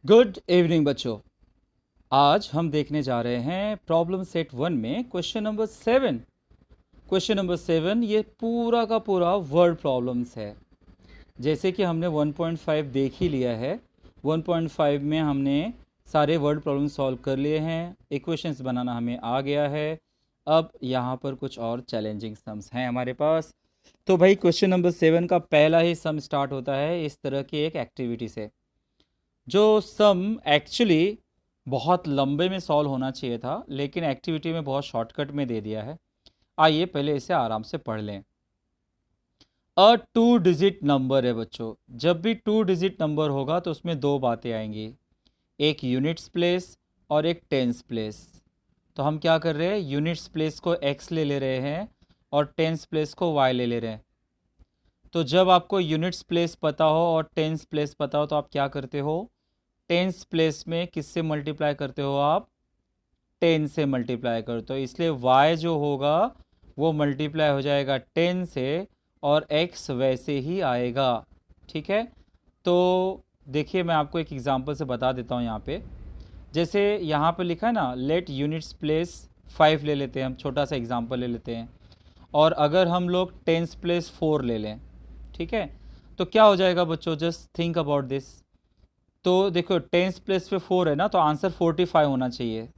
Good evening बच्चों। आज हम देखने जा रहे हैं प्रॉब्लम सेट 1 में क्वेश्चन नंबर 7। क्वेश्चन नंबर 7 ये पूरा का पूरा वर्ड प्रॉब्लम्स है। जैसे कि हमने 1.5 देख ही लिया है। 1.5 में हमने सारे वर्ड प्रॉब्लम सॉल्व कर लिए हैं, इक्वेशंस बनाना हमें आ गया है। अब यहाँ पर कुछ और चैलेंजिंग सम्स हैं हमारे पास। तो भाई क्वेश्चन नंबर 7 का पहला ही सम स्टार्ट होता है इस तरह की एक एक्टिविटी से, जो सम एक्चुअली बहुत लंबे में सॉल्व होना चाहिए था, लेकिन एक्टिविटी में बहुत शॉर्टकट में दे दिया है। आइए पहले इसे आराम से पढ़ लें। अ 2 डिजिट नंबर है बच्चों। जब भी 2 डिजिट नंबर होगा तो उसमें दो बातें आएंगी, एक यूनिट्स प्लेस और एक टेंस प्लेस। तो हम क्या कर रहे हैं, यूनिट्स प्लेस को एक्स ले रहे हैं और टेंस प्लेस को वाई ले रहे हैं। तो जब आपको यूनिट्स प्लेस पता हो और टेंस प्लेस पता हो तो आप क्या करते हो, टेंस प्लेस में किससे मल्टीप्लाई करते हो, आप 10 से मल्टीप्लाई करते हो। इसलिए y जो होगा वो मल्टीप्लाई हो जाएगा 10 से और x वैसे ही आएगा। ठीक है, तो देखिए मैं आपको एक एग्जांपल से बता देता हूँ। यहाँ पे जैसे यहाँ पे लिखा है ना, लेट यूनिट्स प्लेस 5 ले लेते हैं, हम छोटा सा एग्जांपल ले लेते हैं। और अगर हम लोग टेंस प्लेस 4 ले लें, ठीक है, तो क्या हो जाएगा बच्चों, जस्ट थिंक अबाउट दिस। तो देखो टेंस प्लेस पे 4 है ना, तो आंसर 45 होना चाहिए।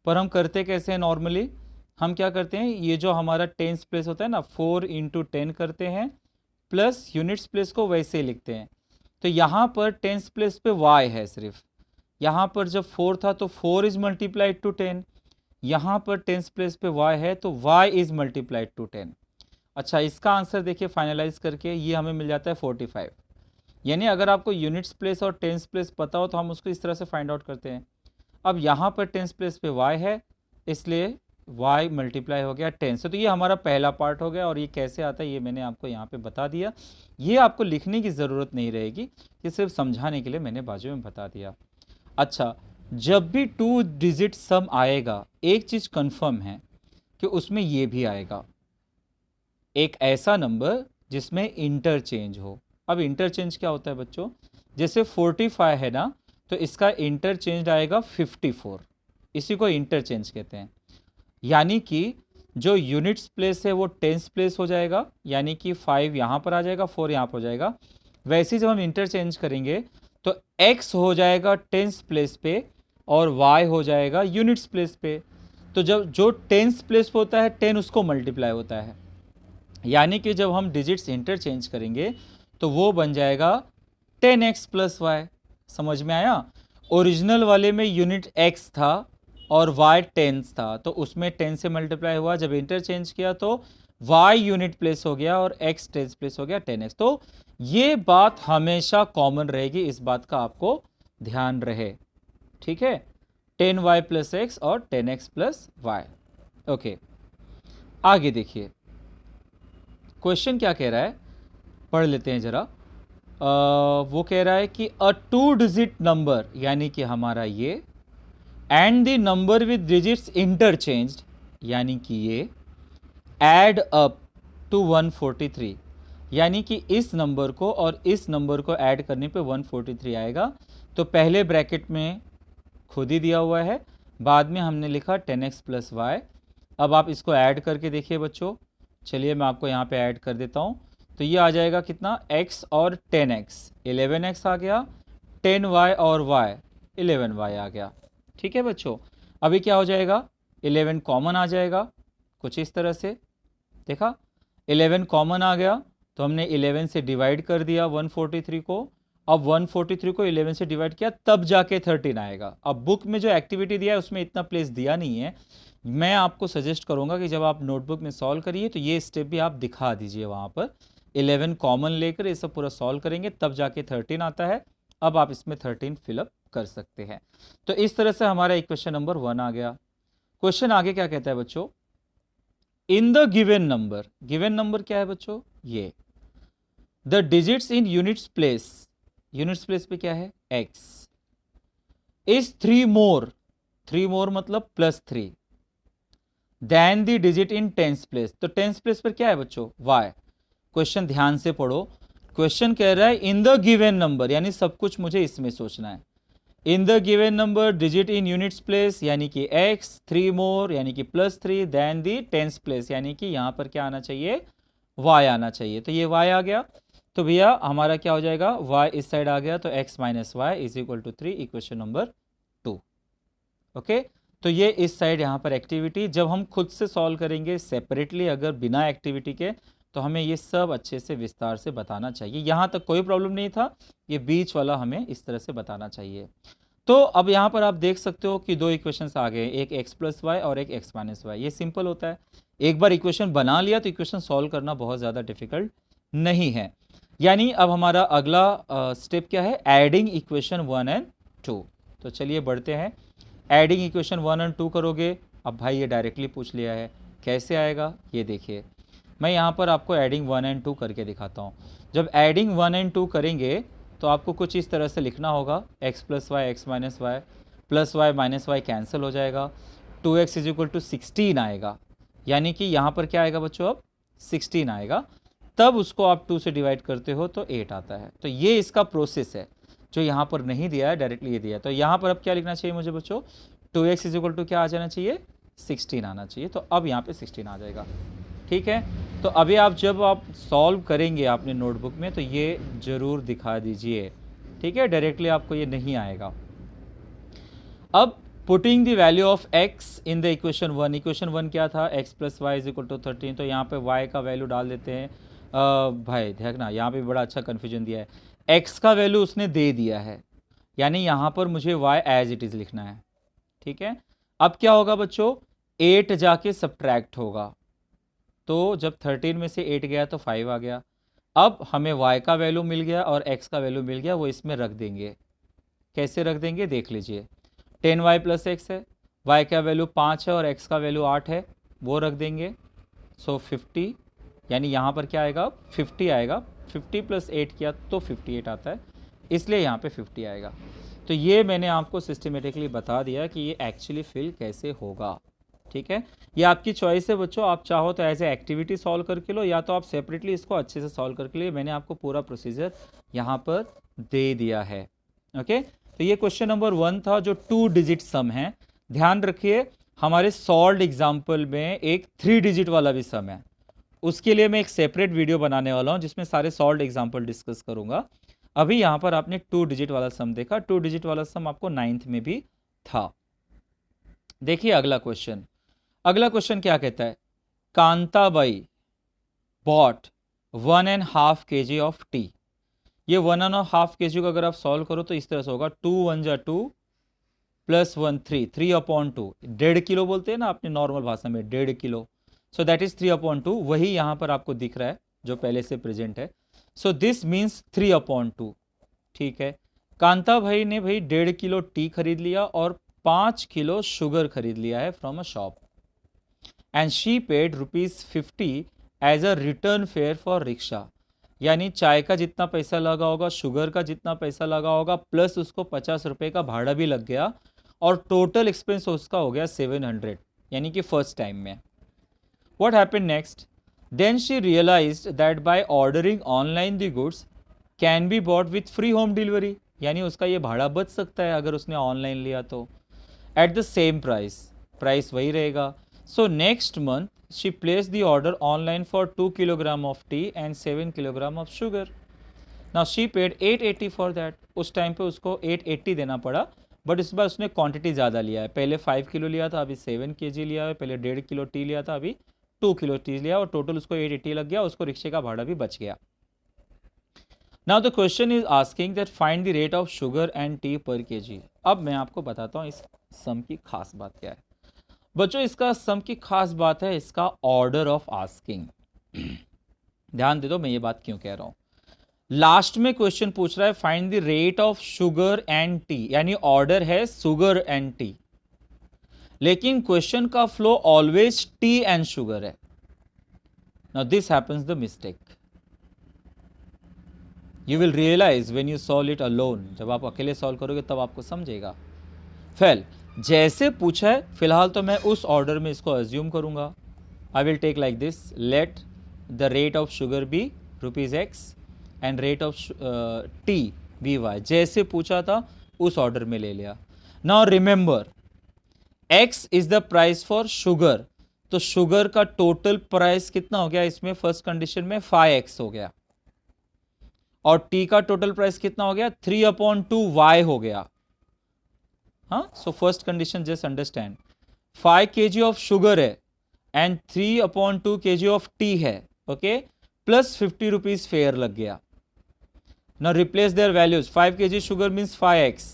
पर हम करते कैसे हैं, नॉर्मली हम क्या करते हैं, ये जो हमारा टेंस प्लेस होता है ना, 4 × 10 करते हैं, प्लस यूनिट्स प्लेस को वैसे ही लिखते हैं। तो यहाँ पर टेंस प्लेस पे y है सिर्फ। यहाँ पर जब 4 था तो 4 इज मल्टीप्लाइड टू 10। यहाँ पर टेंस प्लेस पे y है तो y इज मल्टीप्लाइड टू 10। अच्छा, इसका आंसर देखिए फाइनलाइज करके ये हमें मिल जाता है 45। यानी अगर आपको यूनिट्स प्लेस और टेंस प्लेस पता हो तो हम उसको इस तरह से फाइंड आउट करते हैं। अब यहाँ पर टेंस प्लेस पे y है, इसलिए y मल्टीप्लाई हो गया 10 से। तो ये हमारा पहला पार्ट हो गया। और ये कैसे आता है ये मैंने आपको यहाँ पे बता दिया। ये आपको लिखने की ज़रूरत नहीं रहेगी, ये सिर्फ समझाने के लिए मैंने बाजू में बता दिया। अच्छा, जब भी 2 डिजिट सम आएगा एक चीज़ कन्फर्म है कि उसमें ये भी आएगा, एक ऐसा नंबर जिसमें इंटरचेंज हो। अब इंटरचेंज क्या होता है बच्चों, जैसे 45 है ना, तो इसका इंटरचेंज आएगा 54। इसी को इंटरचेंज कहते हैं। यानी कि जो यूनिट्स प्लेस है वो टेंस प्लेस हो जाएगा, यानी कि 5 यहाँ पर आ जाएगा, 4 यहाँ पर हो जाएगा। वैसे ही जब हम इंटरचेंज करेंगे तो x हो जाएगा टेंस प्लेस पे और y हो जाएगा यूनिट्स प्लेस पे। तो जब जो टेंस प्लेस पे होता है 10 उसको मल्टीप्लाई होता है, यानी कि जब हम डिजिट्स इंटरचेंज करेंगे तो वो बन जाएगा 10x + y। समझ में आया। ओरिजिनल वाले में यूनिट x था और y 10 था, तो उसमें 10 से मल्टीप्लाई हुआ। जब इंटरचेंज किया तो y यूनिट प्लेस हो गया और x टेंस प्लेस हो गया 10x। तो ये बात हमेशा कॉमन रहेगी, इस बात का आपको ध्यान रहे। ठीक है, 10y + x और 10x + y। ओके, आगे देखिए क्वेश्चन क्या कह रहा है, पढ़ लेते हैं जरा। वो कह रहा है कि अ 2 डिजिट नंबर, यानी कि हमारा ये, and the number with digits interchanged, यानी कि ये, एड अप टू 143, यानी कि इस नंबर को और इस नंबर को ऐड करने पे 143 आएगा। तो पहले ब्रैकेट में खुद ही दिया हुआ है, बाद में हमने लिखा 10x + y। अब आप इसको ऐड करके देखिए बच्चों। चलिए मैं आपको यहाँ पे ऐड कर देता हूँ। तो ये आ जाएगा कितना, x और 10x 11x आ गया, 10y और y 11y आ गया। ठीक है बच्चों, अभी क्या हो जाएगा, 11 कॉमन आ जाएगा कुछ इस तरह से। देखा, 11 कॉमन आ गया तो हमने 11 से डिवाइड कर दिया 143 को। अब 143 को 11 से डिवाइड किया तब जाके 13 आएगा। अब बुक में जो एक्टिविटी दिया है उसमें इतना प्लेस दिया नहीं है। मैं आपको सजेस्ट करूंगा कि जब आप नोटबुक में सॉल्व करिए तो ये स्टेप भी आप दिखा दीजिए वहाँ पर। 11 कॉमन लेकर ये सब पूरा सॉल्व करेंगे तब जाके 13 आता है। अब आप इसमें 13 फिलअप कर सकते हैं। तो इस तरह से हमारा इक्वेशन नंबर 1 आ गया। क्वेश्चन आगे क्या कहता है बच्चों, in the given number, given number क्या है बच्चों, ये, the digits in units place, units place पे क्या है x, इज 3 मोर, 3 मोर मतलब +3, then the digit in tens place. तो टेंस प्लेस पर क्या है बच्चों, y। क्वेश्चन ध्यान से पढ़ो। क्वेश्चन कह रहा है इन द गिवन नंबर, यानी सब कुछ मुझे इसमें सोचना है। In the given number digit in units place यानी कि x, 3 मोर यानी कि +3 देन दी टेंस प्लेस यानी कि यहाँ पर क्या आना चाहिए, y आना चाहिए। तो ये y आ गया, तो भैया हमारा क्या हो जाएगा, y इस साइड आ गया, तो x minus y is equal to 3, equation number 2। Okay, तो ये इस साइड यहाँ पर एक्टिविटी, जब हम खुद से सॉल्व करेंगे सेपरेटली अगर बिना एक्टिविटी के, तो हमें ये सब अच्छे से विस्तार से बताना चाहिए। यहाँ तक कोई प्रॉब्लम नहीं था, ये बीच वाला हमें इस तरह से बताना चाहिए। तो अब यहाँ पर आप देख सकते हो कि दो इक्वेशंस आ गए, एक x प्लस वाई और एक x माइनस वाई। ये सिंपल होता है, एक बार इक्वेशन बना लिया तो इक्वेशन सॉल्व करना बहुत ज़्यादा डिफिकल्ट नहीं है। यानी अब हमारा अगला स्टेप क्या है, एडिंग इक्वेशन 1 एंड 2। तो चलिए बढ़ते हैं, एडिंग इक्वेशन 1 एंड 2 करोगे। अब भाई ये डायरेक्टली पूछ लिया है, कैसे आएगा ये देखिए। मैं यहाँ पर आपको एडिंग 1 एंड 2 करके दिखाता हूँ। जब एडिंग 1 एंड 2 करेंगे तो आपको कुछ इस तरह से लिखना होगा, x plus y x minus y plus y minus y cancel हो जाएगा, 2x इज इक्वल टू 16 आएगा। यानी कि यहाँ पर क्या आएगा बच्चों, अब 16 आएगा। तब उसको आप 2 से डिवाइड करते हो तो 8 आता है। तो ये इसका प्रोसेस है, जो यहाँ पर नहीं दिया है डायरेक्टली ये दिया है। तो यहाँ पर अब क्या लिखना चाहिए मुझे बच्चों, 2x इज इक्वल टू क्या आ जाना चाहिए, 16 आना चाहिए। तो अब यहाँ पे 16 आ जाएगा, ठीक है। तो अभी आप जब आप सॉल्व करेंगे अपने नोटबुक में तो ये ज़रूर दिखा दीजिए, ठीक है, डायरेक्टली आपको ये नहीं आएगा। अब putting the value of x in the equation 1, equation 1 क्या था, x plus Y is equal to 13। तो यहाँ पे y का वैल्यू डाल देते हैं। भाई देखना यहाँ पे बड़ा अच्छा कन्फ्यूजन दिया है, x का वैल्यू उसने दे दिया है, यानी यहाँ पर मुझे y एज इट इज़ लिखना है, ठीक है। अब क्या होगा बच्चों, 8 जाके सब्ट्रैक्ट होगा, तो जब 13 में से 8 गया तो 5 आ गया। अब हमें y का वैल्यू मिल गया और x का वैल्यू मिल गया, वो इसमें रख देंगे। कैसे रख देंगे देख लीजिए, 10y प्लस एक्स है, y का वैल्यू 5 है और x का वैल्यू 8 है, वो रख देंगे। सो 50, यानी यहाँ पर क्या आएगा, 50 आएगा। 50 प्लस 8 किया तो 58 आता है, इसलिए यहाँ पे 50 आएगा। तो ये मैंने आपको सिस्टमेटिकली बता दिया कि ये एक्चुअली फिल कैसे होगा, ठीक है। ये आपकी चॉइस है बच्चों, आप चाहो तो एज ए एक्टिविटी सॉल्व करके लो, या तो आप सेपरेटली इसको अच्छे से सॉल्व करके लिए। मैंने आपको पूरा प्रोसीजर यहाँ पर दे दिया है, ओके। तो ये क्वेश्चन नंबर 1 था जो 2 डिजिट सम है। ध्यान रखिए हमारे सॉल्व्ड एग्जाम्पल में एक 3 डिजिट वाला भी सम है, उसके लिए मैं एक सेपरेट वीडियो बनाने वाला हूँ जिसमें सारे सॉल्व्ड एग्जाम्पल डिस्कस करूँगा। अभी यहाँ पर आपने 2 डिजिट वाला सम देखा, 2 डिजिट वाला सम आपको 9th में भी था। देखिए अगला क्वेश्चन, अगला क्वेश्चन क्या कहता है, Kantabai bought 1.5 kg of tea. ये 1.5 kg को अगर आप सॉल्व करो तो इस तरह से होगा, 2 1 जा 2 प्लस 1 3, 3/2, 1.5 किलो बोलते हैं ना अपनी नॉर्मल भाषा में, 1.5 किलो। सो दैट इज 3/2, वही यहाँ पर आपको दिख रहा है जो पहले से प्रेजेंट है। सो दिस मीन्स 3/2, ठीक है। कांता भाई ने भाई 1.5 किलो टी खरीद लिया और 5 किलो शुगर खरीद लिया है from a shop, and she paid ₹50 as a return fare for rickshaw. यानी चाय का जितना पैसा लगा होगा, शुगर का जितना पैसा लगा होगा, प्लस उसको 50 रुपये का भाड़ा भी लग गया, और टोटल एक्सपेंस उसका हो गया 700, यानी कि फर्स्ट टाइम में। What happened next? Then she realized that by ordering online the goods can be bought with free home delivery, यानी उसका ये भाड़ा बच सकता है अगर उसने ऑनलाइन लिया तो, at the same price, price वही रहेगा। So next month she placed the order online for 2 kilogram of tea and 7 kilogram of sugar. Now she paid 880 for that. उस टाइम पे उसको 880 देना पड़ा, बट इस बार उसने क्वांटिटी ज़्यादा लिया है, पहले 5 किलो लिया था अभी 7 kg लिया है, पहले 1.5 किलो टी लिया था अभी 2 किलो टी लिया, और टोटल उसको 880 लग गया, उसको रिक्शे का भाड़ा भी बच गया। Now the question is asking that find the rate of sugar and T पर kg। अब मैं आपको बताता हूँ इस सम की खास बात क्या है बच्चों। इसका सम की खास बात है इसका ऑर्डर ऑफ आस्किंग। ध्यान दे दो मैं ये बात क्यों कह रहा हूँ। लास्ट में क्वेश्चन पूछ रहा है find the rate of sugar and tea, यानी ऑर्डर है शुगर एंड टी, लेकिन क्वेश्चन का flow always tea and sugar है। Now this happens the mistake, you will realise when you solve it alone. जब आप अकेले सॉल्व करोगे तब आपको समझेगा। फेल जैसे पूछा है फिलहाल तो मैं उस ऑर्डर में इसको अज्यूम करूंगा। I will take like this, let the rate of sugar be ₹x and rate of tea be y। जैसे पूछा था उस ऑर्डर में ले लिया। Now remember x is the price for sugar, तो शुगर का टोटल प्राइस कितना हो गया इसमें, फर्स्ट कंडीशन में 5x हो गया, और t का टोटल प्राइस कितना हो गया 3/2y हो गया। हाँ, so first condition just understand 5 kg of sugar है एंड 3/2 kg ऑफ टी है, ओके, प्लस 50 रुपीज फेयर लग गया। Now replace there values, 5 kg sugar means 5x,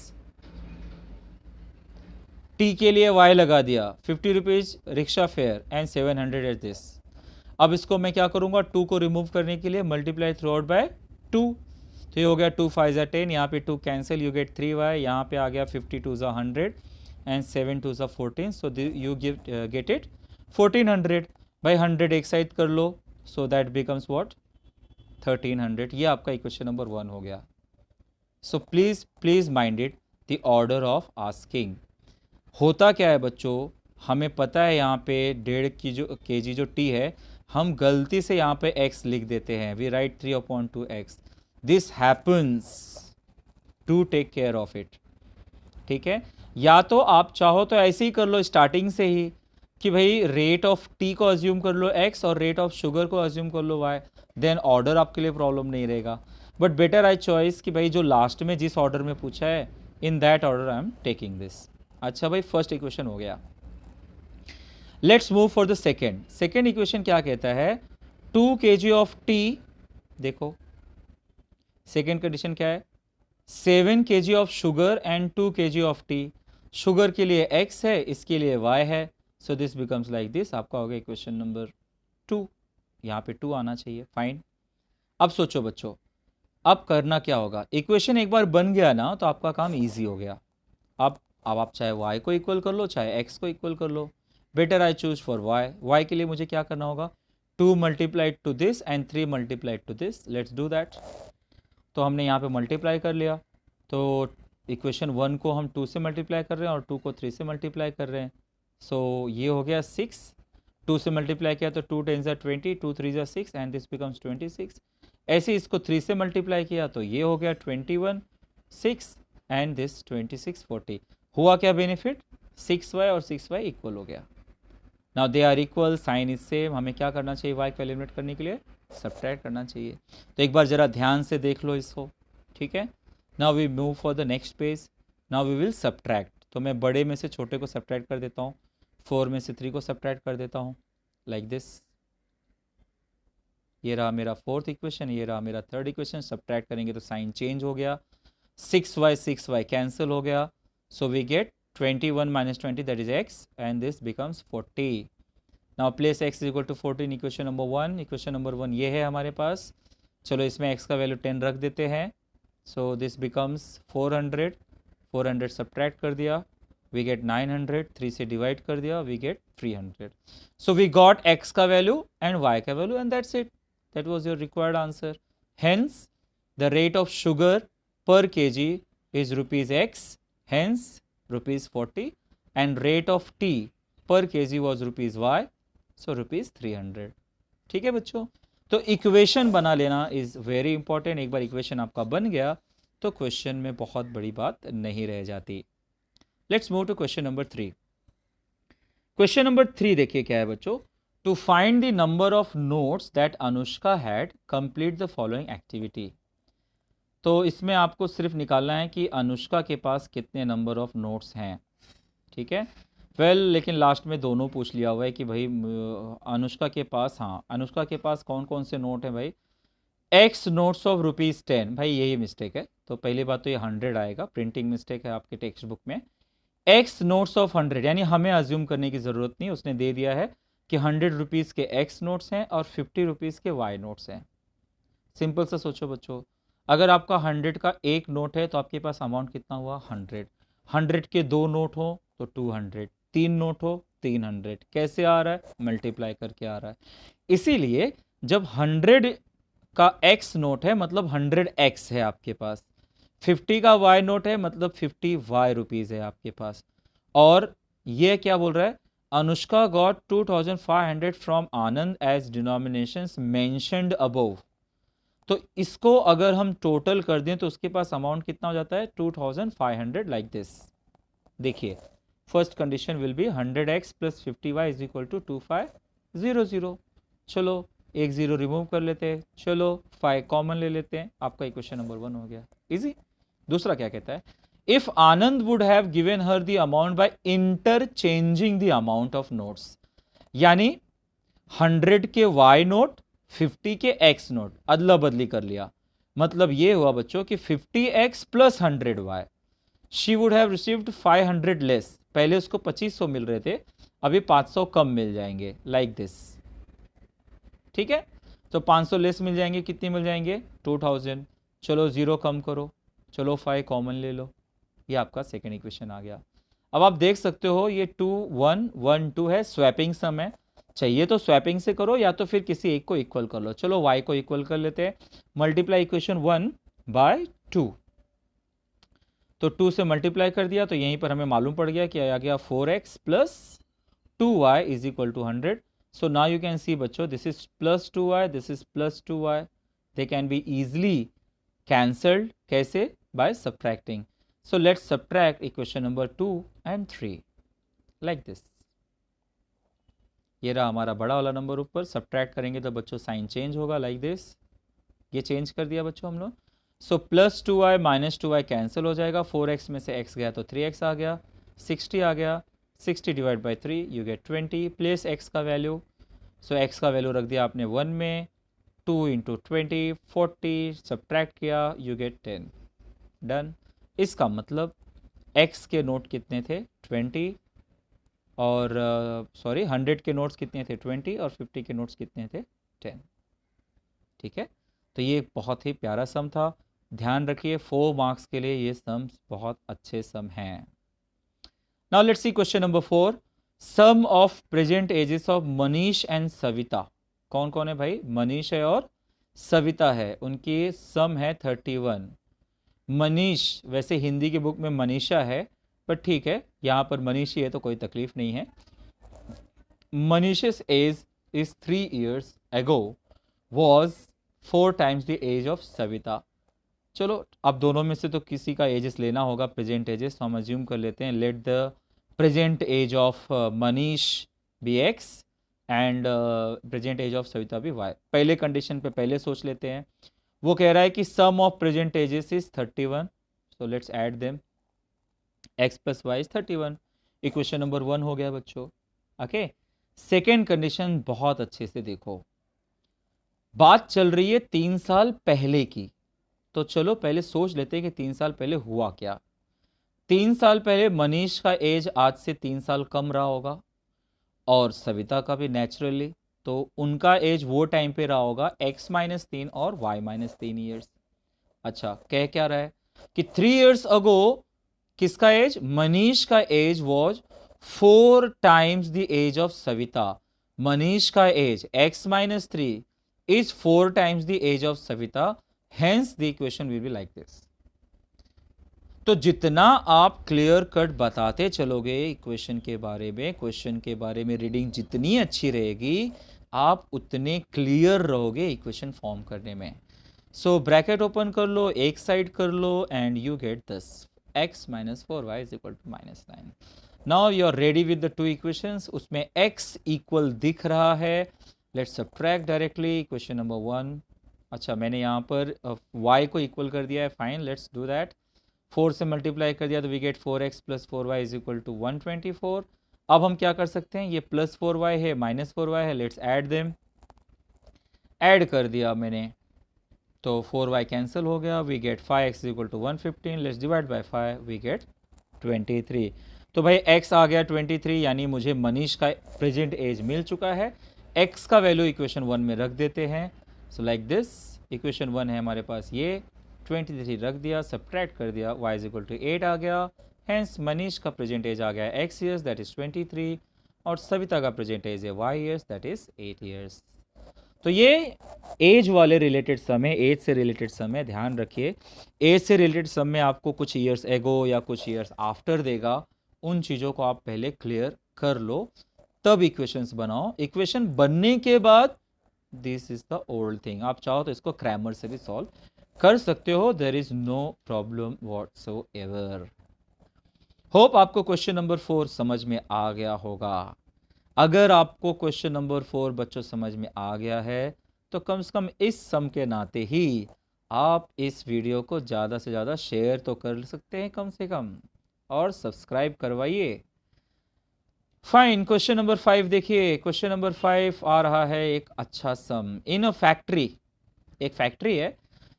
T के लिए y लगा दिया, 50 rupees rickshaw fair and 700 at this. अब इसको मैं क्या करूंगा, 2 को रिमूव करने के लिए मल्टीप्लाई थ्रू आउट बाय 2, तो ये हो गया 2 5 10, यहाँ पे 2 कैंसिल, यू गेट 3y, यहाँ पे आ गया 50 2 100 and 7 2 14, so you get it 1400। भाई 100 एक साइड कर लो, सो दैट बिकम्स व्हाट 1300। ये आपका इक्वेशन नंबर 1 हो गया। So please mind it the order of asking. होता क्या है बच्चों, हमें पता है यहाँ पे 1.5 kg जो टी है, हम गलती से यहाँ पे x लिख देते हैं, we write 3/2x। This happens, to take care of it, ठीक है। या तो आप चाहो तो ऐसे ही कर लो स्टार्टिंग से ही कि भाई रेट ऑफ टी को अज्यूम कर लो x और रेट ऑफ शुगर को अज्यूम कर लो y, देन ऑर्डर आपके लिए प्रॉब्लम नहीं रहेगा। बट बेटर आई चॉइस कि भाई जो लास्ट में जिस ऑर्डर में पूछा है, in that order I am taking this. अच्छा भाई, फर्स्ट इक्वेशन हो गया। Let's move for the second equation क्या कहता है, 2 kg ऑफ टी, देखो सेकेंड कंडीशन क्या है, 7 kg of sugar and 2 kg of T. Sugar के लिए x है, इसके लिए y है, so this becomes like this. आपका हो गया इक्वेशन नंबर 2, यहाँ पे 2 आना चाहिए, फाइन। अब सोचो बच्चों, अब करना क्या होगा, इक्वेशन एक बार बन गया ना तो आपका काम इजी हो गया। अब आप चाहे y को इक्वल कर लो, चाहे x को इक्वल कर लो, better I choose for y के लिए मुझे क्या करना होगा, 2 multiplied to this and 3 multiplied to this, let's do that. तो हमने यहाँ पे मल्टीप्लाई कर लिया, तो इक्वेशन 1 को हम 2 से मल्टीप्लाई कर रहे हैं और 2 को 3 से मल्टीप्लाई कर रहे हैं, सो ये हो गया 6, 2 से मल्टीप्लाई किया तो 2 10 20, 2 3 6 एंड दिस बिकम्स 26। ऐसे इसको 3 से मल्टीप्लाई किया तो ये हो गया 21 6 एंड दिस 26 40। हुआ क्या बेनिफिट, 6y और 6y इक्वल हो गया। Now they are equal, sign is same, हमें क्या करना चाहिए, y को एलिमिनेट करने के लिए सब्ट्रैक्ट करना चाहिए। तो एक बार जरा ध्यान से देख लो इसको, ठीक है। Now we move for the next page, now we will subtract. तो मैं बड़े में से छोटे को सब्ट्रैक्ट कर देता हूँ, 4 में से 3 को सब्ट्रैक्ट कर देता हूँ, लाइक दिस। ये रहा मेरा फोर्थ इक्वेशन, ये रहा मेरा थर्ड इक्वेशन। सब्ट्रैक्ट करेंगे तो साइन चेंज हो गया, 6y कैंसिल हो गया, so we get 21 minus 20, that is x, and this becomes 40. Now place x is equal to 40 in equation number 1. Equation number 1 ये है हमारे पास। चलो इसमें x का वैल्यू 10 रख देते हैं, so this becomes 400 सब्ट्रैक्ट कर दिया, we get 900, 3 से डिवाइड कर दिया, we get 300. So we got x का वैल्यू and y का value, and that's it. That was your required answer. Hence the rate of sugar per kg is rupees x, hence rupees 40, and rate of tea per kg was rupees y, so rupees 300. ठीक है बच्चों, तो equation बना लेना is very important. एक बार equation आपका बन गया तो क्वेश्चन में बहुत बड़ी बात नहीं रह जाती। Let's move to question number 3। Question number 3 देखिए क्या है बच्चों, to find the number of notes that Anushka had complete the following activity. तो इसमें आपको सिर्फ निकालना है कि अनुष्का के पास कितने नंबर ऑफ नोट्स हैं, ठीक है। लेकिन लास्ट में दोनों पूछ लिया हुआ है कि भाई अनुष्का के पास, हाँ अनुष्का के पास कौन कौन से नोट हैं भाई, x नोट्स ऑफ ₹10। भाई यही मिस्टेक है, तो पहली बात तो ये 100 आएगा, प्रिंटिंग मिस्टेक है आपके टेक्स्ट बुक में। x नोट्स ऑफ 100, यानी हमें अज्यूम करने की ज़रूरत नहीं, उसने दे दिया है कि 100 रुपीज़ के x नोट्स हैं और 50 रुपीज़ के y नोट्स हैं। सिंपल सा सोचो बच्चों, अगर आपका 100 का एक नोट है तो आपके पास अमाउंट कितना हुआ 100, 100 के 2 नोट हो तो 200, 3 नोट हो 300, कैसे आ रहा है, मल्टीप्लाई करके आ रहा है। इसीलिए जब 100 का x नोट है मतलब 100x है आपके पास, 50 का y नोट है मतलब 50y रुपीज़ है आपके पास, और ये क्या बोल रहा है, Anushka got 2500 from Anand as denominations mentioned above. तो इसको अगर हम टोटल कर दें तो उसके पास अमाउंट कितना हो जाता है 2500 लाइक दिस। देखिए first condition will be 100x plus 50y is equal to 2500। चलो एक जीरो रिमूव कर लेते हैं, चलो 5 कॉमन ले लेते हैं, आपका इक्वेशन नंबर 1 हो गया, इजी। दूसरा क्या कहता है, if Anand would have given her the amount by interchanging the amount of notes, यानी 100 के y नोट 50 के x नोट अदला बदली कर लिया, मतलब ये हुआ बच्चों कि 50x plus 100y, she would have received 500 less. पहले उसको 2500 मिल रहे थे, अभी 500 कम मिल जाएंगे लाइक दिस, ठीक है। तो 500 लेस मिल जाएंगे, कितने मिल जाएंगे 2000। चलो जीरो कम करो, चलो 5 कॉमन ले लो, ये आपका सेकेंड इक्वेशन आ गया। अब आप देख सकते हो ये 2 1 1 2 है, स्वैपिंग सम है, चाहिए तो स्वैपिंग से करो या तो फिर किसी एक को इक्वल कर लो। चलो y को इक्वल कर लेते हैं, मल्टीप्लाई इक्वेशन 1 बाय 2, तो 2 से मल्टीप्लाई कर दिया तो यहीं पर हमें मालूम पड़ गया कि आ गया 4x plus 2y is equal to 100। So now you can see बच्चों this is plus 2y, this is plus 2y, they can be easily cancelled, कैसे, by subtracting. So let's subtract equation number 2 and 3 like this. ये रहा हमारा बड़ा वाला number ऊपर, subtract करेंगे तो बच्चों साइन चेंज होगा लाइक दिस, ये चेंज कर दिया बच्चों हम लोग। So plus 2y minus 2y cancel हो जाएगा, 4x में से x गया तो 3x आ गया, 60 आ गया, 60 divide by 3 you get 20, place x का वैल्यू, सो x का वैल्यू रख दिया आपने 1 में, 2 इंटू 20 40, सब्ट्रैक्ट किया यू गेट 10, डन। इसका मतलब x के नोट कितने थे 20, और सॉरी 100 के नोट्स कितने थे 20, और 50 के नोट्स कितने थे 10, ठीक है। तो ये बहुत ही प्यारा सम था, ध्यान रखिए 4 मार्क्स के लिए ये सम्स बहुत अच्छे सम हैं। Now let's see question number 4, sum of present ages of Manish and Savita. कौन कौन है भाई, मनीष है और सविता है, उनकी सम है 31। मनीष वैसे हिंदी की बुक में मनीषा है, पर ठीक है यहाँ पर मनीषी है तो कोई तकलीफ नहीं है। Manish's age is 3 years ago was 4 times the age of Savita. चलो अब दोनों में से तो किसी का एजेस लेना होगा, प्रेजेंट एजेस, तो हम अज्यूम कर लेते हैं let the present age of Manish be x and present age of Savita be y। पहले कंडीशन पे पहले सोच लेते हैं, वो कह रहा है कि sum of present ages is 31, so let's add them, x plus Y is 31, equation number 1 हो गया बच्चों, ओके। सेकेंड कंडीशन बहुत अच्छे से देखो, बात चल रही है 3 साल पहले की, तो चलो पहले सोच लेते हैं कि 3 साल पहले हुआ क्या। 3 साल पहले मनीष का एज आज से 3 साल कम रहा होगा, और सविता का भी नेचुरली, तो उनका एज वो टाइम पे रहा होगा x माइनस 3 और y माइनस 3 ईयर्स। अच्छा कह क्या रहा है कि 3 years अगो किसका एज, मनीष का age was 4 times the age of Savita. Manish का age x minus 3 is 4 times the age of Savita, hence the equation will be like this। तो जितना आप क्लियर कट बताते चलोगे इक्वेशन के बारे में, क्वेश्चन के बारे में रीडिंग जितनी अच्छी रहेगी, आप उतने क्लियर रहोगे इक्वेशन फॉर्म करने में। सो ब्रैकेट ओपन कर लो, एक साइड कर लो, and you get this, x minus 4y is equal to minus 9। Now you are ready with the 2 equations, उसमें x इक्वल दिख रहा है, let's subtract directly equation number 1। अच्छा मैंने यहाँ पर y को इक्वल कर दिया है, फाइन, लेट्स डू दैट। 4 से मल्टीप्लाई कर दिया तो we get 4x plus 4y is equal to 124। अब हम क्या कर सकते हैं, ये प्लस 4y है माइनस 4y है, लेट्स ऐड देम, ऐड कर दिया मैंने तो 4y कैंसिल हो गया, we get 5x is equal to 115, let's divide by 5 we get 23। तो भाई x आ गया 23, यानी मुझे मनीष का प्रेजेंट एज मिल चुका है। x का वैल्यू इक्वेशन 1 में रख देते हैं, सो लाइक दिस, इक्वेशन 1 है हमारे पास ये, 23 रख दिया, सब्ट्रैक्ट कर दिया, y इज इक्वल टू 8 आ गया, हेंस मनीष का प्रेजेंट एज आ गया x ईयर्स दैट इज 23, और सविता का प्रेजेंट एज है y years that is 8 years. तो ये एज वाले रिलेटेड सम है, एज से रिलेटेड सम है, ध्यान रखिए। एज से रिलेटेड सम में आपको कुछ ईयर्स एगो या कुछ ईयर्स आफ्टर देगा, उन चीज़ों को आप पहले क्लियर कर लो, तब इक्वेशंस बनाओ। इक्वेशन बनने के बाद this is the old thing. आप चाहो तो इसको क्रैमर से भी सॉल्व कर सकते हो, there is no problem whatsoever. Hope आपको क्वेश्चन नंबर 4 समझ में आ गया होगा। अगर आपको क्वेश्चन नंबर 4 बच्चों समझ में आ गया है तो कम से कम इस सम के नाते ही आप इस वीडियो को ज़्यादा से ज़्यादा शेयर तो कर सकते हैं कम से कम, और सब्सक्राइब करवाइए। फाइन, क्वेश्चन नंबर 5 देखिए। क्वेश्चन नंबर 5 आ रहा है एक अच्छा सम। इन अ फैक्ट्री, एक फैक्ट्री है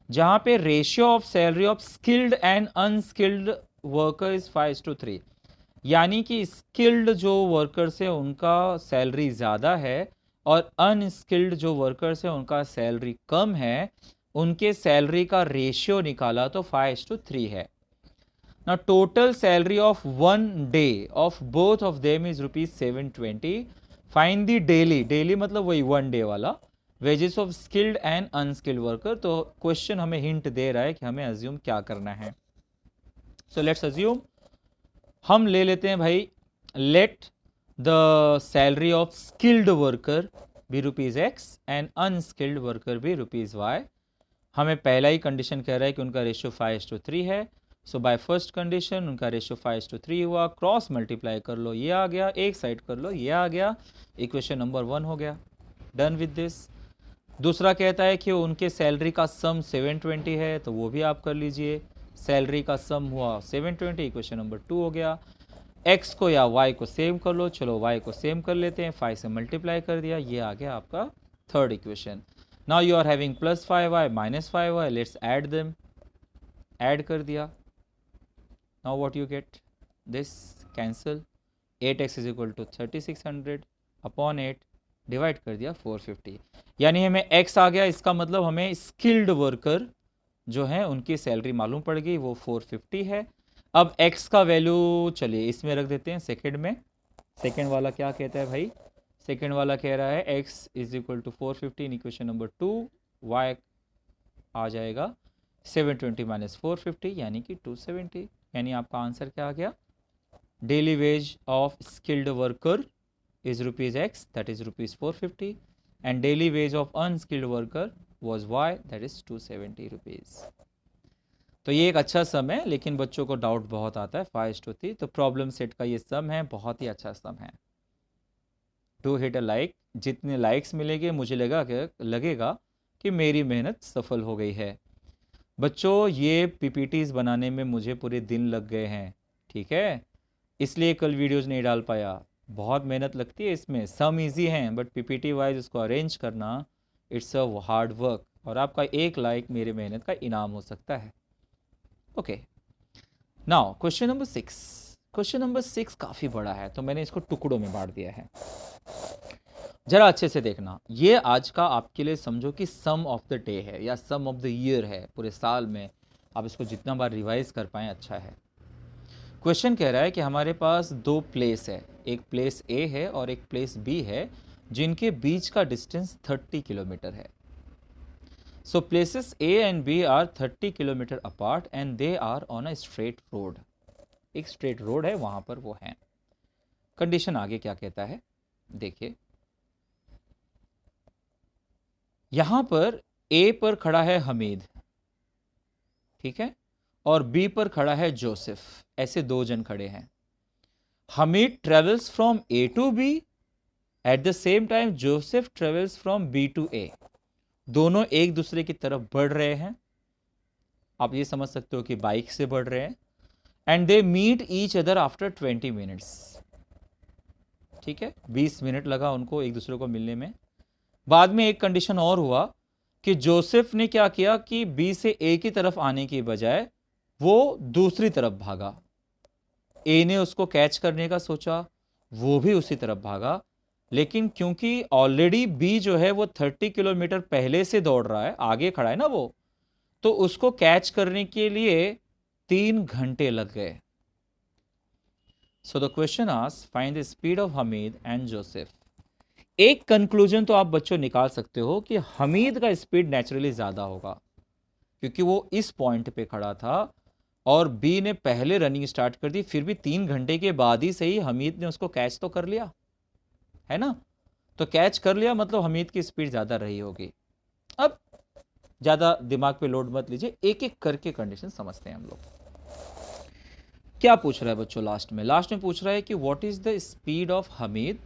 जहां पे ratio of salary of skilled and unskilled worker is 5:3, यानी कि स्किल्ड जो वर्कर्स है उनका सैलरी ज़्यादा है और अनस्किल्ड जो वर्कर्स है उनका सैलरी कम है। उनके सैलरी का रेशियो निकाला तो 5:3 है। Now total salary of one day of both of them is ₹720. Find the daily मतलब वही one day वाला wages of skilled and unskilled worker। तो क्वेश्चन हमें हिंट दे रहा है कि हमें अज्यूम क्या करना है। सो लेट्स अज्यूम, हम ले लेते हैं भाई, let the salary of skilled worker bee ₹X and unskilled worker bee ₹Y। हमें पहला ही कंडीशन कह रहा है कि उनका रेशियो 5:3 है। सो बाय फर्स्ट कंडीशन उनका रेशियो 5:3 हुआ, क्रॉस मल्टीप्लाई कर लो, ये आ गया, एक साइड कर लो, ये आ गया, इक्वेशन नंबर 1 हो गया। Done with this. दूसरा कहता है कि उनके सैलरी का सम 720 है, तो वो भी आप कर लीजिए। सैलरी का सम हुआ 720, इक्वेशन नंबर 2 हो गया। एक्स को या वाई को सेम कर लो, चलो वाई को सेम कर लेते हैं, 5 से मल्टीप्लाई कर दिया, ये आ गया आपका third equation. Now you are having +5y -5y, let's add them, add कर दिया। Now what you get, this cancel, 8x is equal to 3600 upon 8, divide कर दिया 450, यानी हमें x आ गया। इसका मतलब हमें स्किल्ड वर्कर जो है उनकी सैलरी मालूम पड़ गई, वो 450 है। अब x का वैल्यू चलिए इसमें रख देते हैं सेकंड में। सेकंड वाला क्या कहता है भाई, सेकंड वाला कह रहा है x is equal to 450 in equation number 2, y आ जाएगा 720 माइनस 450 यानी कि 270, यानी आपका आंसर क्या आ गया, daily ways of skilled worker is ₹X, that is ₹450, and daily ways of unskilled worker was Y, that is ₹270। तो ये एक अच्छा सम है, लेकिन बच्चों को डाउट बहुत आता है 5:3, तो प्रॉब्लम सेट का ये सम है, बहुत ही अच्छा सम है। डू हिट अ लाइक, जितने लाइक्स मिलेंगे मुझे लगेगा कि मेरी मेहनत सफल हो गई है। बच्चों ये पीपीटीज बनाने में मुझे पूरे दिन लग गए हैं, ठीक है, इसलिए कल वीडियोस नहीं डाल पाया। बहुत मेहनत लगती है इसमें, सम इजी हैं बट पीपीटी वाइज उसको अरेंज करना इट्स अ हार्ड वर्क, और आपका एक लाइक मेरी मेहनत का इनाम हो सकता है। Okay, now question number 6। Question number 6 काफ़ी बड़ा है, तो मैंने इसको टुकड़ों में बांट दिया है। जरा अच्छे से देखना, ये आज का आपके लिए समझो कि सम ऑफ द डे है या सम ऑफ द ईयर है, पूरे साल में आप इसको जितना बार रिवाइज कर पाएँ अच्छा है। क्वेश्चन कह रहा है कि हमारे पास दो प्लेस है, एक प्लेस ए है और एक प्लेस बी है, जिनके बीच का डिस्टेंस 30 किलोमीटर है। So places A and B are 30 kilometre apart and they are on a straight road. एक स्ट्रेट रोड है, वहां पर वो हैं। कंडीशन आगे क्या कहता है देखिए, यहां पर ए पर खड़ा है हमीद, ठीक है, और बी पर खड़ा है जोसेफ, ऐसे दो जन खड़े हैं। Hamid travels from A to B, at the same time Joseph travels from B to A. दोनों एक दूसरे की तरफ बढ़ रहे हैं, आप ये समझ सकते हो कि बाइक से बढ़ रहे हैं। And they meet each other after 20 minutes, ठीक है, 20 मिनट लगा उनको एक दूसरे को मिलने में। बाद में एक कंडीशन और हुआ कि जोसेफ ने क्या किया कि बी से ए की तरफ आने की बजाय वो दूसरी तरफ भागा। ए ने उसको कैच करने का सोचा, वो भी उसी तरफ भागा, लेकिन क्योंकि ऑलरेडी बी जो है वो 30 किलोमीटर पहले से दौड़ रहा है, आगे खड़ा है ना वो, तो उसको कैच करने के लिए 3 घंटे लग गए। So the question asks find the speed of Hamid and Joseph. एक कंक्लूजन तो आप बच्चों निकाल सकते हो कि हमीद का स्पीड नेचुरली ज्यादा होगा, क्योंकि वो इस पॉइंट पे खड़ा था और बी ने पहले रनिंग स्टार्ट कर दी, फिर भी 3 घंटे के बाद ही सही हमीद ने उसको कैच तो कर लिया, है ना। तो कैच कर लिया, मतलब हमीद की स्पीड ज़्यादा रही होगी। अब ज़्यादा दिमाग पे लोड मत लीजिए, एक एक करके कंडीशन समझते हैं हम लोग। क्या पूछ रहा है बच्चों लास्ट में पूछ रहा है कि what is the speed of Hamid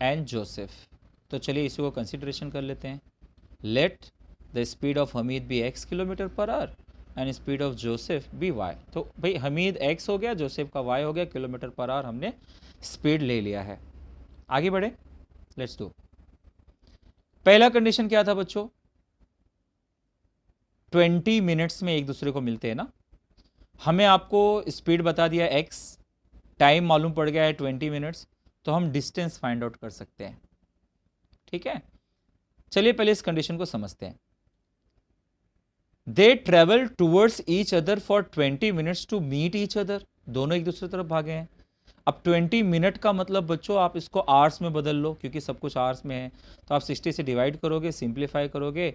and Joseph. तो चलिए इसी को कंसिडरेशन कर लेते हैं। Let the speed of Hamid be x kilometre per hour and speed of Joseph be y। तो भाई हमीद x हो गया, जोसेफ का y हो गया, किलोमीटर पर आवर हमने स्पीड ले लिया है। आगे बढ़े, लेट्स डू। पहला कंडीशन क्या था बच्चों, 20 मिनट्स में एक दूसरे को मिलते हैं ना। हमें आपको स्पीड बता दिया x, टाइम मालूम पड़ गया है 20 मिनट्स, तो हम डिस्टेंस फाइंड आउट कर सकते हैं। ठीक है, चलिए पहले इस कंडीशन को समझते हैं। They travel towards each other for 20 minutes to meet each other. दोनों एक दूसरे तरफ भागे हैं। अब 20 मिनट का मतलब बच्चों आप इसको आवर्स में बदल लो, क्योंकि सब कुछ आवर्स में है। तो आप 60 से डिवाइड करोगे, सिंप्लीफाई करोगे,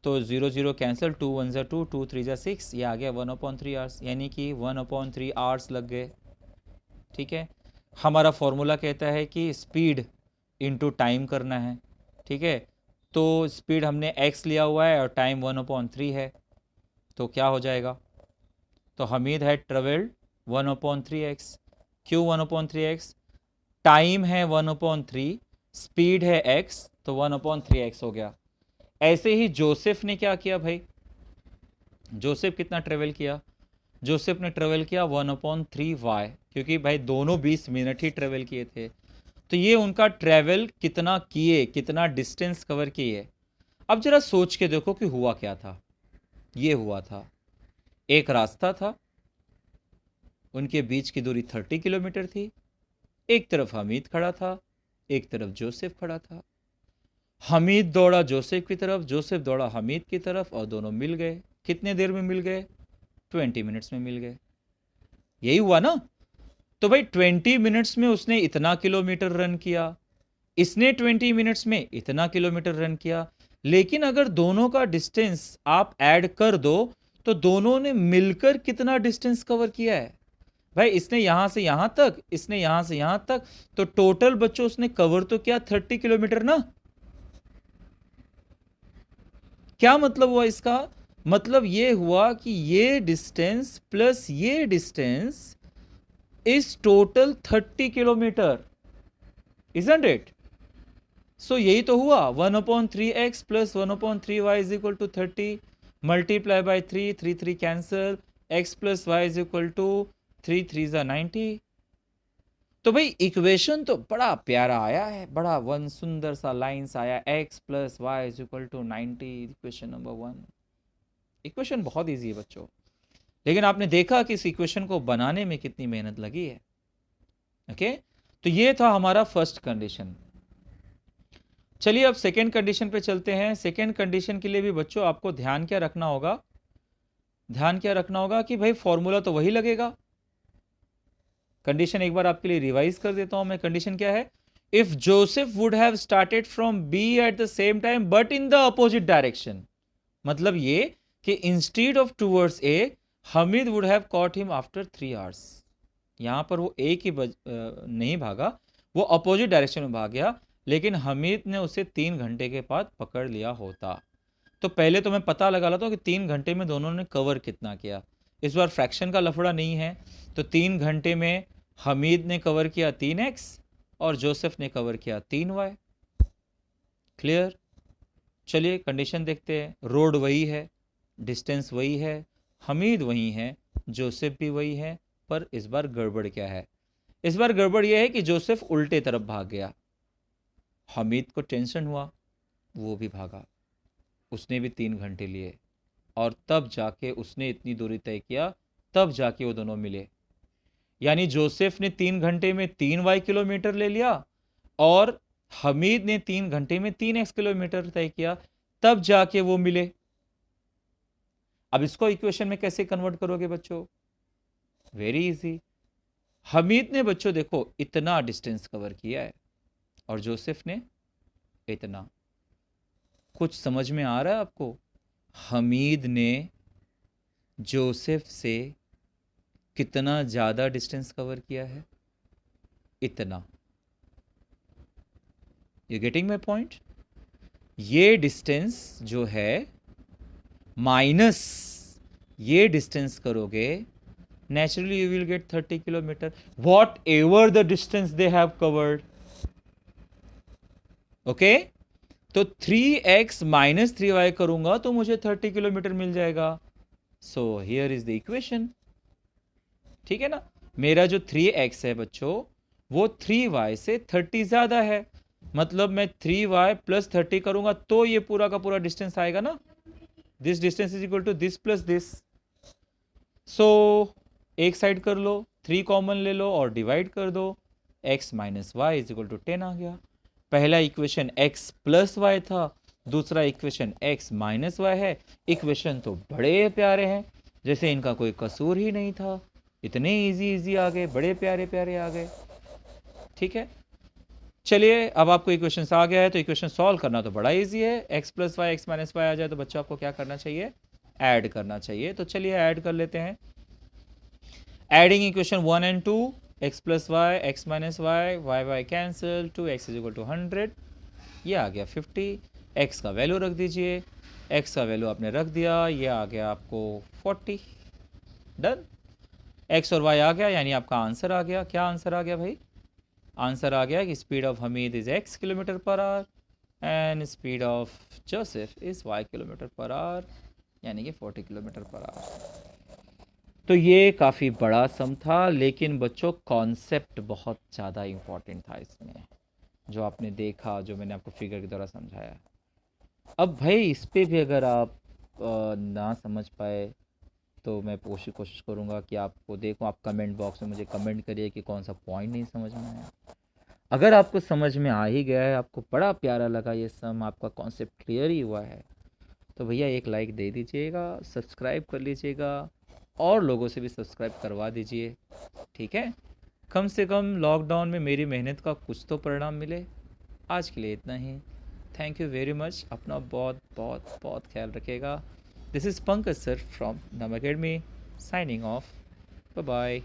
तो 0 0 कैंसिल, 2 1 ज़ा 2, 2 3 ज़ा 6, ये आ गया 1/3 आवर्स, यानी कि 1/3 आवर्स लग गए। ठीक है, हमारा फॉर्मूला कहता है कि स्पीड इंटू टाइम करना है। ठीक है, तो स्पीड हमने x लिया हुआ है और टाइम 1/3 है, तो क्या हो जाएगा, तो हमीद है ट्रेवल्ड 1/3x। क्यों 1/3x, टाइम है 1/3, स्पीड है x, तो 1/3x हो गया। ऐसे ही जोसेफ ने क्या किया भाई, जोसेफ कितना ट्रेवल किया, जोसेफ ने ट्रेवल किया 1/3y, क्योंकि भाई दोनों 20 मिनट ही ट्रेवल किए थे। तो ये उनका ट्रेवल कितना किए, कितना डिस्टेंस कवर किए। अब जरा सोच के देखो कि हुआ क्या था। ये हुआ था, एक रास्ता था, उनके बीच की दूरी 30 किलोमीटर थी। एक तरफ हमीद खड़ा था, एक तरफ जोसेफ खड़ा था। हमीद दौड़ा जोसेफ की तरफ, जोसेफ दौड़ा हमीद की तरफ, और दोनों मिल गए। कितने देर में मिल गए, 20 मिनट्स में मिल गए। यही हुआ ना। तो भाई 20 मिनट्स में उसने इतना किलोमीटर रन किया, इसने 20 मिनट्स में इतना किलोमीटर रन किया। लेकिन अगर दोनों का डिस्टेंस आप ऐड कर दो, तो दोनों ने मिलकर कितना डिस्टेंस कवर किया है। भाई इसने यहां से यहां तक, इसने यहां से यहां तक, तो टोटल बच्चों उसने कवर तो किया 30 किलोमीटर ना। क्या मतलब हुआ इसका, मतलब ये हुआ कि ये डिस्टेंस प्लस ये distance is total 30 kilometre, isn't it. So यही तो हुआ, 1/3x plus 1/3y is equal to 30, multiply by 3, 3 3 cancel, x plus Y is equal to 3 3 ज़ा 90। तो भाई इक्वेशन तो बड़ा प्यारा आया है, बड़ा वन सुंदर सा लाइन्स आया, x plus Y is equal to 90, equation number 1। Equation बहुत ईजी है बच्चों, लेकिन आपने देखा कि इस इक्वेशन को बनाने में कितनी मेहनत लगी है। ओके, तो ये था हमारा फर्स्ट कंडीशन। चलिए अब सेकेंड कंडीशन पे चलते हैं। सेकेंड कंडीशन के लिए भी बच्चों आपको ध्यान क्या रखना होगा, ध्यान क्या रखना होगा कि भाई फॉर्मूला तो वही लगेगा। कंडीशन एक बार आपके लिए रिवाइज कर देता हूं मैं। कंडीशन क्या है, if Joseph would have started from B at the same time but in the opposite direction, मतलब ये कि instead of towards A, Hamid would have caught him after 3 hours. यहां पर वो एक ही नहीं भागा, वो अपोजिट डायरेक्शन में भाग गया, लेकिन हमीद ने उसे 3 घंटे के बाद पकड़ लिया होता। तो पहले तो मैं पता लगा लेता हूँ कि 3 घंटे में दोनों ने कवर कितना किया। इस बार फ्रैक्शन का लफड़ा नहीं है, तो 3 घंटे में हमीद ने कवर किया 3x और जोसेफ ने कवर किया 3y। क्लियर। चलिए कंडीशन देखते हैं। रोड वही है, डिस्टेंस वही है, हमीद वही है, जोसेफ भी वही है, पर इस बार गड़बड़ क्या है, इस बार गड़बड़ यह है कि जोसेफ उल्टे तरफ भाग गया। हमीद को टेंशन हुआ, वो भी भागा, उसने भी 3 घंटे लिए, और तब जाके उसने इतनी दूरी तय किया, तब जाके वो दोनों मिले। यानी जोसेफ ने 3 घंटे में 3y किलोमीटर ले लिया, और हमीद ने 3 घंटे में 3x किलोमीटर तय किया, तब जाके वो मिले। अब इसको इक्वेशन में कैसे कन्वर्ट करोगे बच्चों, वेरी इजी। हमीद ने बच्चों देखो इतना डिस्टेंस कवर किया है, और जोसेफ ने इतना। कुछ समझ में आ रहा है आपको, हमीद ने जोसेफ से कितना ज्यादा डिस्टेंस कवर किया है, इतना। You getting my point? ये डिस्टेंस जो है माइनस ये डिस्टेंस करोगे, naturally you will get 30 kilometer, whatever the distance they have covered. okay? तो 3x माइनस 3y करूंगा तो मुझे 30 किलोमीटर मिल जाएगा. So here is the equation. ठीक है ना? मेरा जो 3x है बच्चों वो 3y से 30 ज्यादा है, मतलब मैं 3y प्लस 30 करूंगा तो ये पूरा का पूरा डिस्टेंस आएगा ना. This distance is equal to this plus this. So एक साइड कर लो, 3 कॉमन ले लो और डिवाइड कर दो. x minus y is equal to 10 आ गया. पहला इक्वेशन x प्लस वाई था, दूसरा इक्वेशन x माइनस वाई है. इक्वेशन तो बड़े प्यारे हैं, जैसे इनका कोई कसूर ही नहीं था. इतने इजी आ गए, बड़े प्यारे प्यारे आ गए. ठीक है, चलिए अब आपको इक्वेशन आ गया है तो इक्वेशन सॉल्व करना तो बड़ा इजी है. x plus y x minus y आ जाए तो बच्चों आपको क्या करना चाहिए? ऐड करना चाहिए. तो चलिए ऐड कर लेते हैं. Adding equation 1 and 2, x plus y x minus y, y cancel, 2x is equal to 100. ये आ गया 50. x का वैल्यू रख दीजिए. x का वैल्यू आपने रख दिया, ये आ गया आपको 40. डन. x और y आ गया, यानी आपका आंसर आ गया. क्या आंसर आ गया भाई? आंसर आ गया कि speed of Hamid is x kilometre per hour and speed of Joseph is y kilometre per our, यानी कि 40 किलोमीटर पर आवर. तो ये काफ़ी बड़ा सम था, लेकिन बच्चों कॉन्सेप्ट बहुत ज़्यादा इम्पॉर्टेंट था इसमें, जो आपने देखा, जो मैंने आपको फिगर के द्वारा समझाया. अब भाई इस पे भी अगर आप ना समझ पाए तो मैं कोशिश करूँगा कि आपको देखूँ. आप कमेंट बॉक्स में मुझे कमेंट करिए कि कौन सा पॉइंट नहीं समझ में आया. अगर आपको समझ में आ ही गया है, आपको बड़ा प्यारा लगा ये सम, आपका कॉन्सेप्ट क्लियर ही हुआ है, तो भैया एक लाइक दे दीजिएगा, सब्सक्राइब कर लीजिएगा और लोगों से भी सब्सक्राइब करवा दीजिए. ठीक है, कम से कम लॉकडाउन में मेरी मेहनत का कुछ तो परिणाम मिले. आज के लिए इतना ही. Thank you very much. अपना बहुत बहुत बहुत ख्याल रखिएगा. This is Pankaj sir from नम academy signing off. Bye bye.